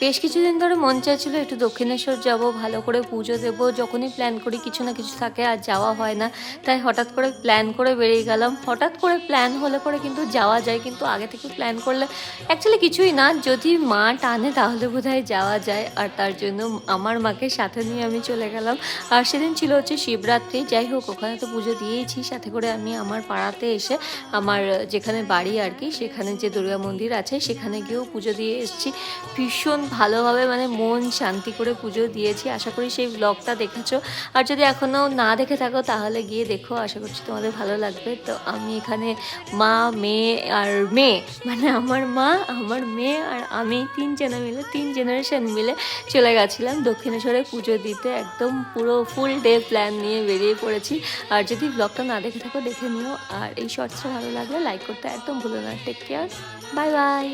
বেশ কিছুদিন ধরে মন চাইছিল একটু দক্ষিণেশ্বর যাব, ভালো করে পুজো দেবো। যখনই প্ল্যান করি কিছু না কিছু থাকে, আর যাওয়া হয় না। তাই হঠাৎ করে প্ল্যান করে বেরিয়ে গেলাম। হঠাৎ করে প্ল্যান হলে পরে কিন্তু যাওয়া যায়, কিন্তু আগে থেকে প্ল্যান করলে অ্যাকচুয়ালি কিছুই না, যদি মা টানে তাহলে বোধহয় যাওয়া যায়। আর তার জন্য আমার মাকে সাথে নিয়ে আমি চলে গেলাম। আর সেদিন ছিল হচ্ছে শিবরাত্রি। যাই হোক, ওখানে তো পুজো দিয়েইছি, সাথে করে আমি আমার পাড়াতে এসে আমার যেখানে বাড়ি আর কি, সেখানে যে দুর্গা মন্দির আছে সেখানে গিয়েও পুজো দিয়ে এসেছি। ভীষণ ভালোভাবে, মানে মন শান্তি করে পুজো দিয়েছি। আশা করি সেই ব্লগটা দেখেছো, আর যদি এখনও না দেখে থাকো তাহলে গিয়ে দেখো, আশা করছি তোমাদের ভালো লাগবে। তো আমি এখানে মা, মেয়ে আর মেয়ে, মানে আমার মা, আমার মেয়ে আর আমি তিনজনে মিলে, 3 জেনারেশন মিলে চলে গেছিলাম দক্ষিণেশ্বরে পুজো দিতে। একদম পুরো ফুল ডে প্ল্যান নিয়ে বেরিয়ে পড়েছি। আর যদি ব্লগটা না দেখে থাকো দেখে নিও, আর এই শর্টসটা ভালো লাগলে লাইক করতে একদম ভুলো না। Take care, bye by.